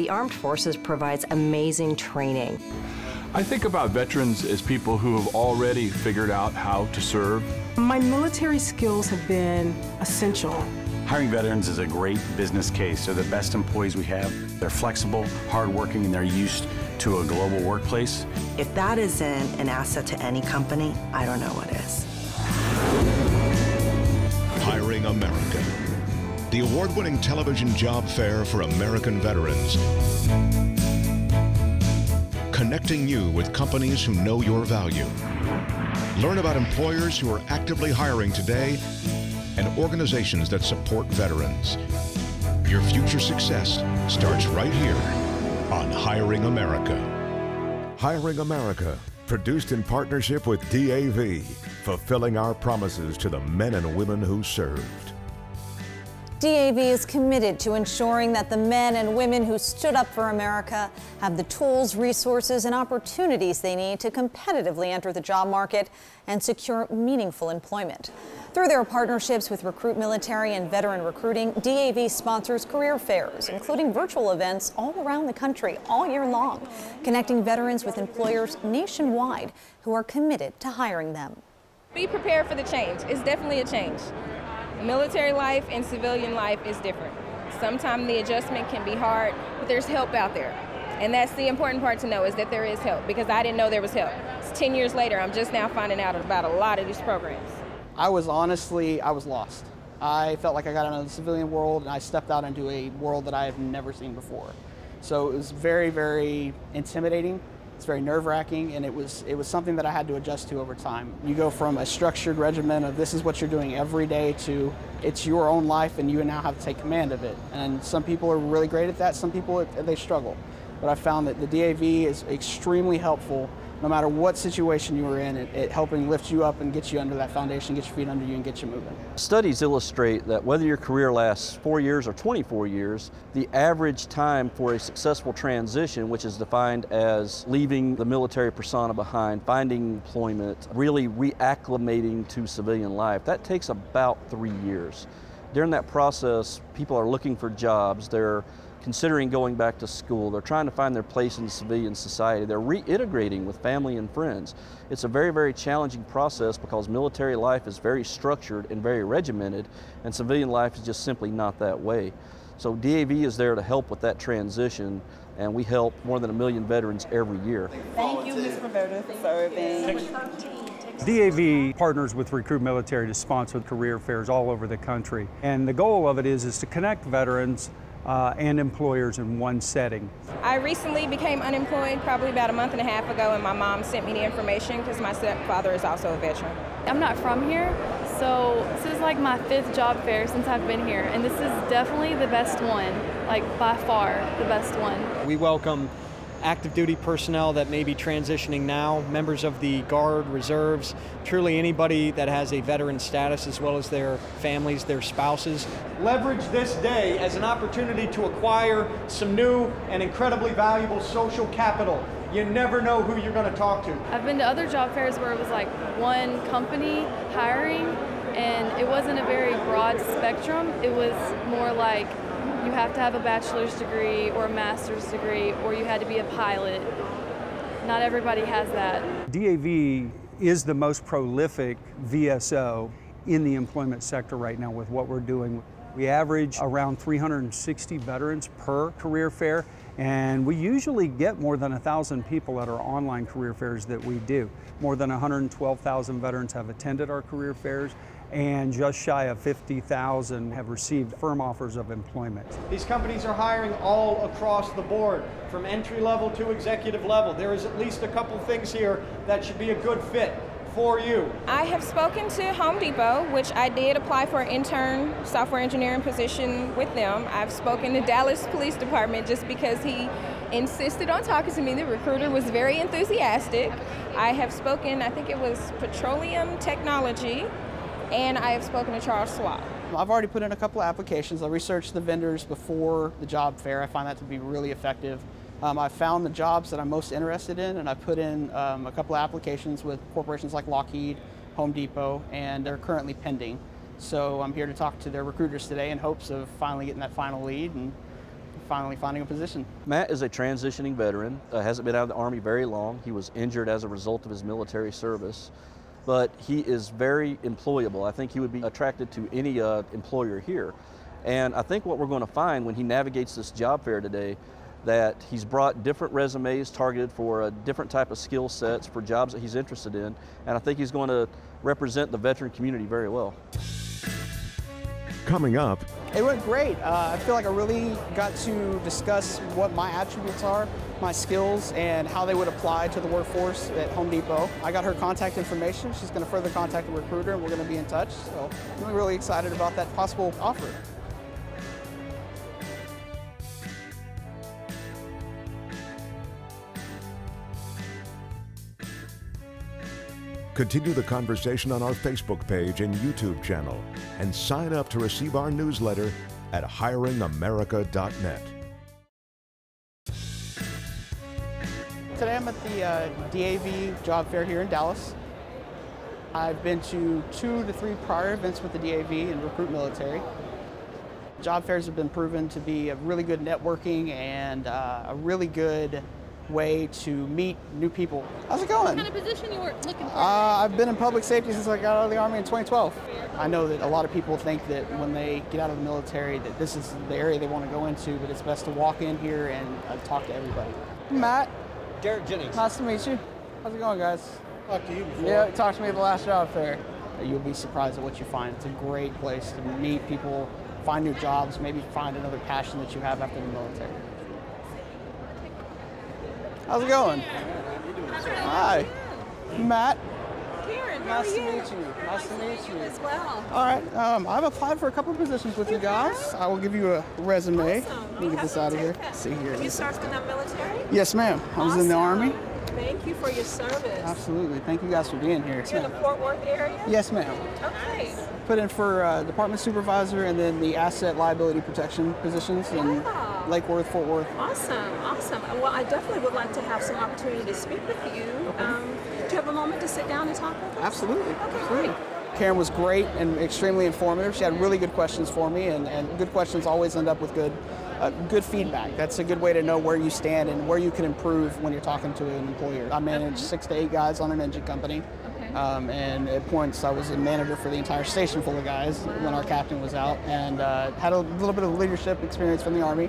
the Armed Forces provides amazing training. I think about veterans as people who have already figured out how to serve. My military skills have been essential. Hiring veterans is a great business case. They're the best employees we have. They're flexible, hardworking, and they're used to a global workplace. If that isn't an asset to any company, I don't know what is. Hiring America, the award-winning television job fair for American veterans. Connecting you with companies who know your value. Learn about employers who are actively hiring today and organizations that support veterans. Your future success starts right here on Hiring America. Hiring America, produced in partnership with DAV, fulfilling our promises to the men and women who served. DAV is committed to ensuring that the men and women who stood up for America have the tools, resources, and opportunities they need to competitively enter the job market and secure meaningful employment. Through their partnerships with Recruit Military and Veteran Recruiting, DAV sponsors career fairs, including virtual events all around the country all year long, connecting veterans with employers nationwide who are committed to hiring them. Be prepared for the change. It's definitely a change. Military life and civilian life is different. Sometimes the adjustment can be hard, but there's help out there. And that's the important part to know, is that there is help, because I didn't know there was help. It's 10 years later, I'm just now finding out about a lot of these programs. I was lost. I felt like I got out of the civilian world and I stepped out into a world that I have never seen before. So it was very, very intimidating. It's very nerve-wracking, and it was something that I had to adjust to over time. You go from a structured regimen of this is what you're doing every day to it's your own life and you now have to take command of it. And some people are really great at that, some people they struggle. But I found that the DAV is extremely helpful no matter what situation you were in, it helping lift you up and get you under that foundation, get your feet under you and get you moving. Studies illustrate that whether your career lasts 4 years or 24 years, the average time for a successful transition, which is defined as leaving the military persona behind, finding employment, really reacclimating to civilian life, that takes about 3 years. During that process, people are looking for jobs, they're considering going back to school, they're trying to find their place in civilian society, they're reintegrating with family and friends. It's a very, very challenging process because military life is very structured and very regimented, and civilian life is just simply not that way. So DAV is there to help with that transition, and we help more than 1 million veterans every year. Thank you, Ms. Roberta, for serving. DAV partners with Recruit Military to sponsor career fairs all over the country. And the goal of it is to connect veterans and employers in one setting. I recently became unemployed probably about a month and a half ago, and my mom sent me the information because my stepfather is also a veteran. I'm not from here, so this is like my 5th job fair since I've been here, and this is definitely the best one, like by far the best one. We welcome active duty personnel that may be transitioning now, members of the Guard, Reserves, truly anybody that has a veteran status, as well as their families, their spouses. Leverage this day as an opportunity to acquire some new and incredibly valuable social capital. You never know who you're going to talk to. I've been to other job fairs where it was like one company hiring, and it wasn't a very broad spectrum. It was more like you have to have a bachelor's degree or a master's degree, or you had to be a pilot. Not everybody has that. DAV is the most prolific VSO in the employment sector right now with what we're doing. We average around 360 veterans per career fair, and we usually get more than 1,000 people at our online career fairs that we do. More than 112,000 veterans have attended our career fairs, and just shy of 50,000 have received firm offers of employment. These companies are hiring all across the board, from entry level to executive level. There is at least a couple things here that should be a good fit for you. I have spoken to Home Depot, which I did apply for an intern software engineering position with them. I've spoken to Dallas Police Department just because he insisted on talking to me. The recruiter was very enthusiastic. I have spoken, I think it was Petroleum Technology, and I have spoken to Charles Schwab. I've already put in a couple of applications. I researched the vendors before the job fair. I find that to be really effective. I found the jobs that I'm most interested in, and I put in a couple of applications with corporations like Lockheed, Home Depot, and they're currently pending. So I'm here to talk to their recruiters today in hopes of finally getting that final lead and finally finding a position. Matt is a transitioning veteran, hasn't been out of the Army very long. He was injured as a result of his military service, but he is very employable. I think he would be attracted to any employer here. And I think what we're going to find when he navigates this job fair today, that he's brought different resumes targeted for a different type of skill sets for jobs that he's interested in, and I think he's going to represent the veteran community very well. Coming up, it went great. I feel like I really got to discuss what my attributes are, my skills, and how they would apply to the workforce at Home Depot. I got her contact information. She's going to further contact the recruiter, and we're going to be in touch. So I'm really excited about that possible offer. continue the conversation on our Facebook page and YouTube channel, and sign up to receive our newsletter at hiringamerica.net. Today I'm at the DAV job fair here in Dallas. I've been to 2 to 3 prior events with the DAV and Recruit Military. Job fairs have been proven to be a really good networking and a really good way to meet new people. How's it going? What kind of position you were looking for? I've been in public safety since I got out of the Army in 2012. I know that a lot of people think that when they get out of the military that this is the area they want to go into, but it's best to walk in here and talk to everybody. Matt. Garrett Jennings. Nice to meet you. How's it going, guys? Talked to you before. Yeah, talked to me at the last job fair. You'll be surprised at what you find. It's a great place to meet people, find new jobs, maybe find another passion that you have after the military. How's it going? Hi. Matt. Karen, nice to meet you. Nice to meet you as well. All right. I've applied for a couple of positions with you guys. I will give you a resume. Awesome. Let me get this out of here. See here. You served in the military? Yes, ma'am. I was in the Army. Thank you for your service. Absolutely. Thank you guys for being here. You're in the Fort Worth area? Yes, ma'am. Okay. Put in for department supervisor and then the asset liability protection positions in Lake Worth, Fort Worth. Awesome, awesome. Well, I definitely would like to have some opportunity to speak with you. Okay. Do you have a moment to sit down and talk with us? Absolutely. Okay, great. Karen was great and extremely informative. She had really good questions for me, and good questions always end up with good feedback. That's a good way to know where you stand and where you can improve when you're talking to an employer. I managed 6 to 8 guys on an engine company. And at points I was a manager for the entire station full of guys when our captain was out, and had a little bit of leadership experience from the Army.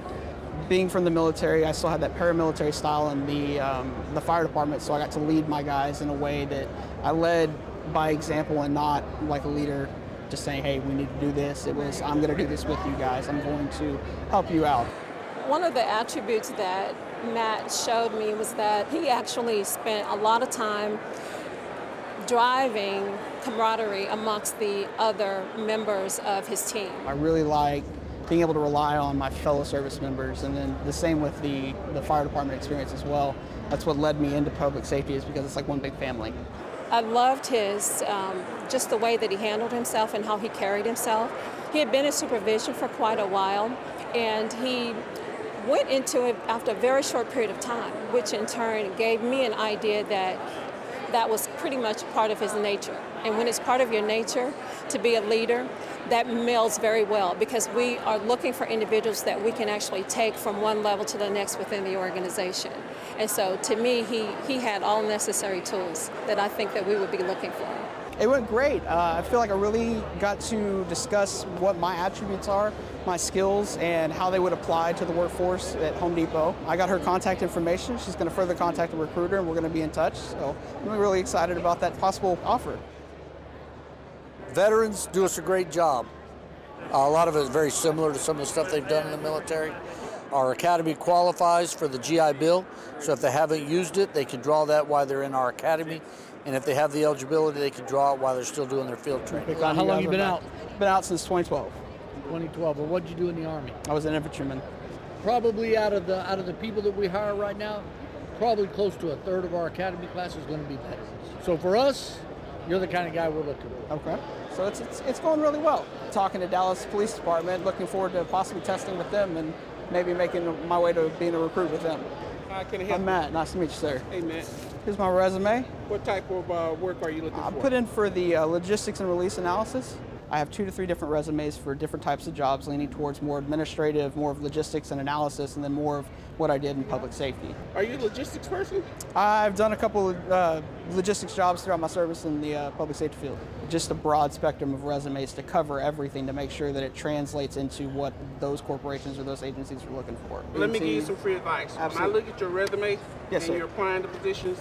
Being from the military, I still had that paramilitary style in the fire department, so I got to lead my guys in a way that I led by example and not like a leader just saying, hey, we need to do this. It was, I'm going to do this with you guys. I'm going to help you out. One of the attributes that Matt showed me was that he actually spent a lot of time driving camaraderie amongst the other members of his team. I really like being able to rely on my fellow service members, and then the same with the fire department experience as well. That's what led me into public safety, is because it's like one big family. I loved his, just the way that he handled himself and how he carried himself. He had been in supervision for quite a while, and he went into it after a very short period of time, which in turn gave me an idea that that was pretty much part of his nature. And when it's part of your nature to be a leader, that melds very well, because we are looking for individuals that we can actually take from one level to the next within the organization. And so to me, he had all necessary tools that I think that we would be looking for. It went great. I feel like I really got to discuss what my attributes are, my skills, and how they would apply to the workforce at Home Depot. I got her contact information. She's going to further contact the recruiter, and we're going to be in touch. So I'm really excited about that possible offer. Veterans do us a great job. A lot of it is very similar to some of the stuff they've done in the military. Our academy qualifies for the GI Bill, so if they haven't used it, they can draw that while they're in our academy. And if they have the eligibility, they can draw it while they're still doing their field training. How long have you been out? Been out since 2012. 2012. Well, what did you do in the Army? I was an infantryman. Probably out of the people that we hire right now, probably close to 1/3 of our academy class is going to be veterans. So for us, you're the kind of guy we're looking for. Okay. So it's going really well. Talking to Dallas Police Department, looking forward to possibly testing with them and maybe making my way to being a recruit with them. Can I help I'm Matt. Nice to meet you, sir. Hey, Matt. Here's my resume. What type of work are you looking for? I put in for the logistics and release analysis. I have 2 to 3 different resumes for different types of jobs, leaning towards more administrative, more of logistics and analysis, and then more of what I did in public safety. Are you a logistics person? I've done a couple of logistics jobs throughout my service in the public safety field. Just a broad spectrum of resumes to cover everything to make sure that it translates into what those corporations or those agencies are looking for. Let me give you some free advice. Absolutely. When I look at your resume and you're applying to positions,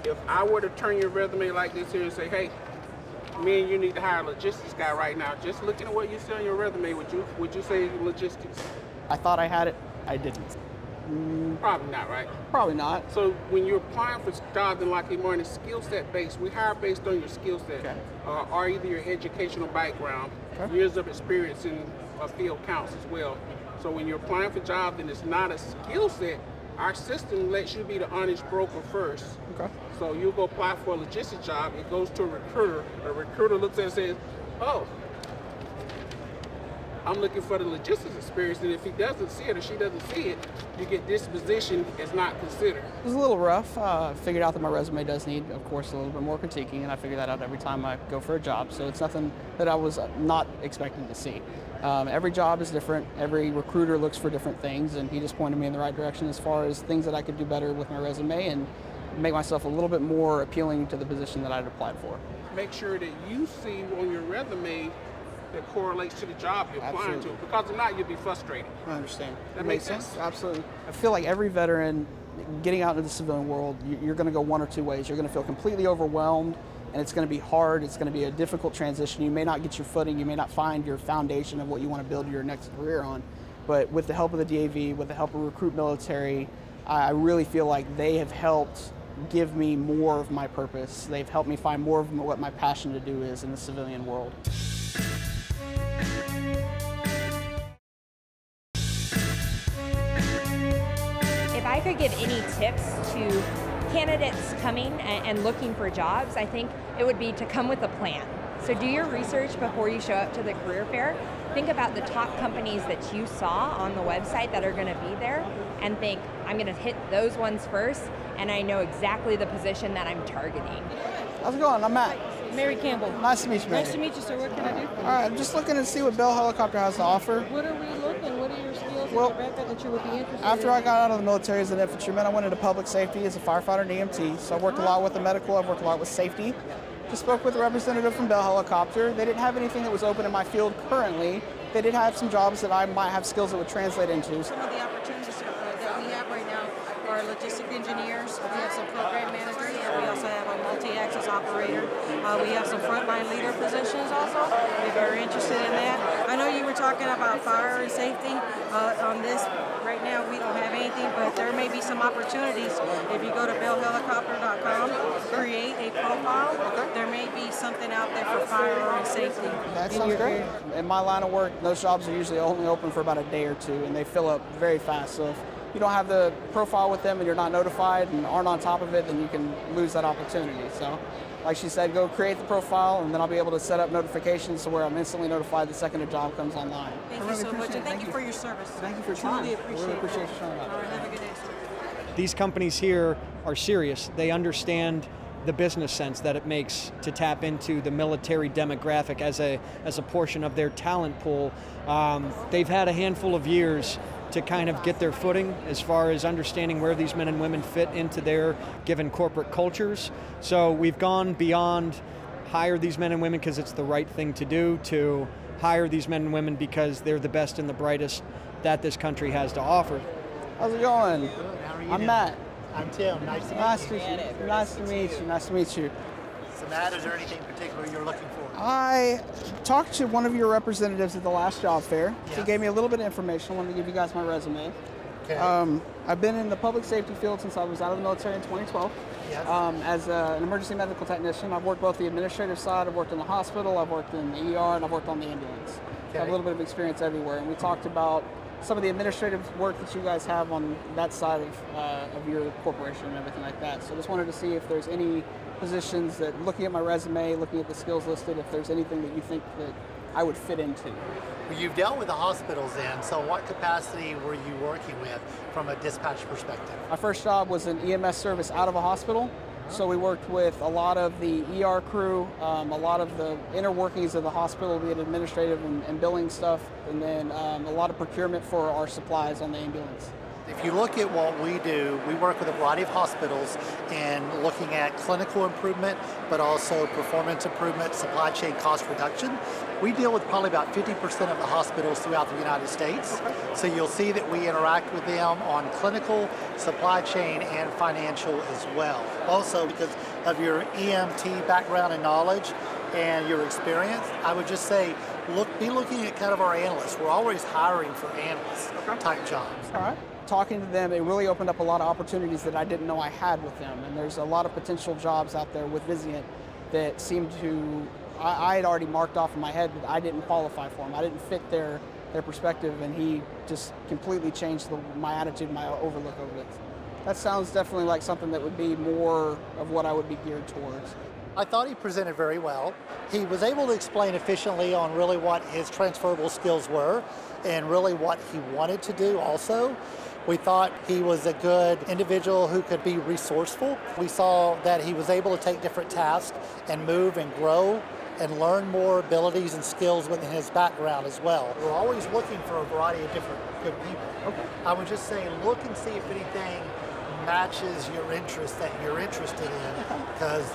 if I were to turn your resume like this here and say, hey, me and you need to hire a logistics guy right now, just looking at what you see on your resume, would you say logistics? I thought I had it, I didn't. Probably not, right? Probably not. So when you're applying for jobs in Lockheed Martin, it's skill set based. We hire based on your skill set, or either your educational background, years of experience in a field counts as well. So when you're applying for jobs and it's not a skill set, our system lets you be the honest broker first. Okay. So you go apply for a logistics job, it goes to a recruiter. A recruiter looks at it and says, oh, I'm looking for the logistics experience, and if he doesn't see it or she doesn't see it, you get this position is not considered. It was a little rough. Figured out that my resume does need, of course, a little bit more critiquing, and I figure that out every time I go for a job. So it's nothing that I was not expecting to see. Every job is different. Every recruiter looks for different things, and he just pointed me in the right direction as far as things that I could do better with my resume and make myself a little bit more appealing to the position that I'd applied for. Make sure that you see on your resume that correlates to the job you're applying to, because if not, you'll be frustrated. I understand. That makes sense? Absolutely. I feel like every veteran getting out into the civilian world, you're going to go one or two ways. You're going to feel completely overwhelmed, and it's going to be hard. It's going to be a difficult transition. You may not get your footing. You may not find your foundation of what you want to build your next career on. But with the help of the DAV, with the help of Recruit Military, I really feel like they have helped give me more of my purpose. They've helped me find more of what my passion to do is in the civilian world. If I could give any tips to candidates coming and looking for jobs, I think it would be to come with a plan. So do your research before you show up to the career fair. Think about the top companies that you saw on the website that are going to be there and think, I'm going to hit those ones first, and I know exactly the position that I'm targeting. How's it going? I'm Matt. Mary Campbell. Nice to meet you, Mary. Nice to meet you, sir. What can I do for you? All right, I'm just looking to see what Bell Helicopter has to offer. What are we looking? What are your skills and your background that you would be interested in? After I got out of the military as an infantryman, I went into public safety as a firefighter and EMT. So I worked a lot with the medical, I've worked a lot with safety. Just spoke with a representative from Bell Helicopter. They didn't have anything that was open in my field currently. They did have some jobs that I might have skills that would translate into. Some of the opportunities that we have right now are logistic engineers. We have some program managers, and we also have a multi-axis operator. We have some frontline leader positions also. We're very interested in that. I know you were talking about fire and safety on this. Right now we don't have anything, but there may be some opportunities. If you go to bellhelicopter.com, create a profile, there may be something out there for fire and safety. That sounds great. In my line of work, those jobs are usually only open for about a day or two, and they fill up very fast. So if you don't have the profile with them and you're not notified and aren't on top of it, then you can lose that opportunity. So, like she said, go create the profile, and then I'll be able to set up notifications to where I'm instantly notified the second a job comes online. Thank you so much, and thank you for your service. Thank you for your time. Truly appreciate it. Really appreciate you showing up. All right, have a good day, sir. These companies here are serious. They understand the business sense that it makes to tap into the military demographic as a portion of their talent pool. They've had a handful of years to kind of get their footing as far as understanding where these men and women fit into their given corporate cultures. So we've gone beyond hire these men and women because it's the right thing to do, to hire these men and women because they're the best and the brightest that this country has to offer. How's it going? Good. How are you I'm doing? Matt. I'm Tim. Nice to meet you. Nice to meet you. Nice to meet you. Nice to meet you. So Matt, is there anything particular you're looking for? I talked to one of your representatives at the last job fair. He gave me a little bit of information. I wanted to give you guys my resume. Okay. I've been in the public safety field since I was out of the military in 2012. Yes. As an emergency medical technician, I've worked both the administrative side, I've worked in the hospital, I've worked in the ER, and I've worked on the ambulance. So I have a little bit of experience everywhere. And we talked about some of the administrative work that you guys have on that side of your corporation and everything like that. So I just wanted to see if there's any positions that, looking at my resume, looking at the skills listed, if there's anything that you think that I would fit into. Well, you've dealt with the hospitals then, so what capacity were you working with from a dispatch perspective? My first job was an EMS service out of a hospital. So we worked with a lot of the ER crew, a lot of the inner workings of the hospital, be it administrative and billing stuff, and then a lot of procurement for our supplies on the ambulance. If you look at what we do, we work with a variety of hospitals in looking at clinical improvement, but also performance improvement, supply chain cost reduction. We deal with probably about 50% of the hospitals throughout the United States. Okay. So you'll see that we interact with them on clinical, supply chain, and financial as well. Also, because of your EMT background and knowledge and your experience, I would just say, be looking at kind of our analysts. We're always hiring for analyst type jobs. All right. Talking to them, it really opened up a lot of opportunities that I didn't know I had with them. And there's a lot of potential jobs out there with Vizient that seemed to, I had already marked off in my head that I didn't qualify for them. I didn't fit their perspective, and he just completely changed my attitude, my overlook over it. That sounds definitely like something that would be more of what I would be geared towards. I thought he presented very well. He was able to explain efficiently on really what his transferable skills were and really what he wanted to do also. We thought he was a good individual who could be resourceful. We saw that he was able to take different tasks and move and grow and learn more abilities and skills within his background as well. We're always looking for a variety of different good people. Okay. I would just say look and see if anything matches your interest that you're interested in, because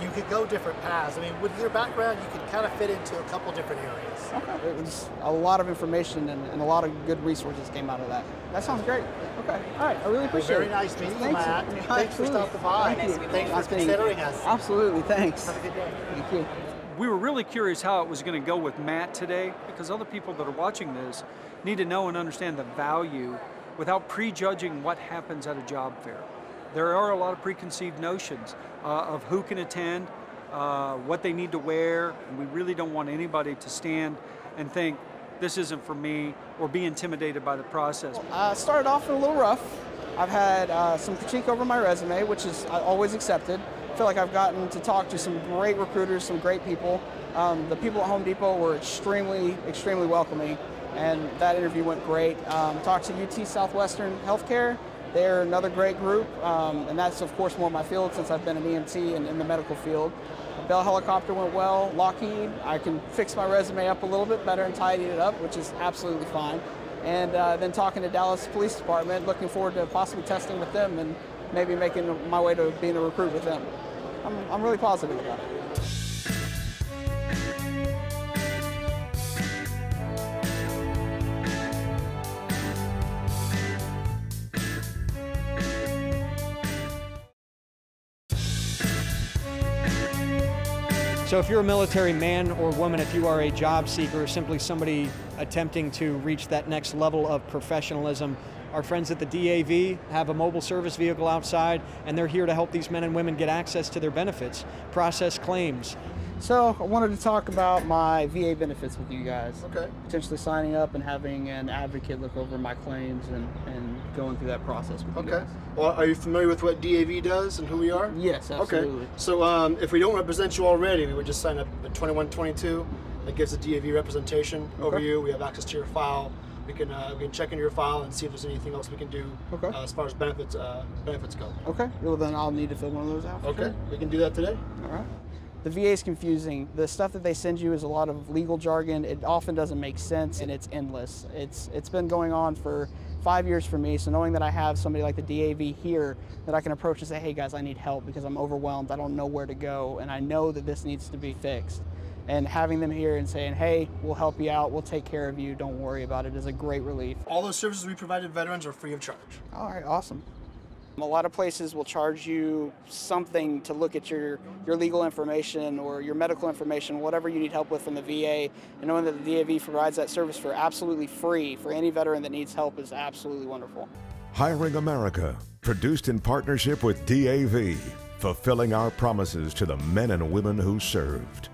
you could go different paths. I mean, with your background, you can kind of fit into a couple different areas. Okay. It was a lot of information and a lot of good resources came out of that. That sounds great. Okay. All right. I really appreciate it. Very nice meeting you, Matt. Thanks for stopping by. Thanks for considering us. Absolutely. Thanks. Have a good day. Thank you. We were really curious how it was going to go with Matt today, because other people that are watching this need to know and understand the value without prejudging what happens at a job fair. There are a lot of preconceived notions of who can attend, what they need to wear, and we really don't want anybody to stand and think, this isn't for me, or be intimidated by the process. Started off a little rough. I've had some critique over my resume, which is always accepted. I feel like I've gotten to talk to some great recruiters, some great people. The people at Home Depot were extremely, extremely welcoming, and that interview went great. Talked to UT Southwestern Healthcare. They're another great group, and that's of course more my field since I've been an EMT and in the medical field. Bell Helicopter went well. Lockheed, I can fix my resume up a little bit better and tidy it up, which is absolutely fine. And then talking to Dallas Police Department, looking forward to possibly testing with them and maybe making my way to being a recruit with them. I'm really positive about it. So if you're a military man or woman, if you are a job seeker or simply somebody attempting to reach that next level of professionalism, our friends at the DAV have a mobile service vehicle outside, and they're here to help these men and women get access to their benefits, process claims. So I wanted to talk about my VA benefits with you guys. Okay. Potentially signing up and having an advocate look over my claims and going through that process with you guys. Well, are you familiar with what DAV does and who we are? Yes, absolutely. Okay. So if we don't represent you already, we would just sign up at 2122. That gives the DAV representation over you. We have access to your file. We can check into your file and see if there's anything else we can do as far as benefits go. Okay. Well, then I'll need to fill one of those out. Okay. We can do that today. All right. The VA is confusing. The stuff that they send you is a lot of legal jargon. It often doesn't make sense, and it's endless. It's been going on for 5 years for me, so knowing that I have somebody like the DAV here that I can approach and say, hey guys, I need help because I'm overwhelmed, I don't know where to go, and I know that this needs to be fixed. And having them here and saying, hey, we'll help you out, we'll take care of you, don't worry about it, is a great relief. All those services we provide to veterans are free of charge. All right, awesome. A lot of places will charge you something to look at your legal information or your medical information, whatever you need help with from the VA. And knowing that the DAV provides that service for absolutely free for any veteran that needs help is absolutely wonderful. Hiring America, produced in partnership with DAV, fulfilling our promises to the men and women who served.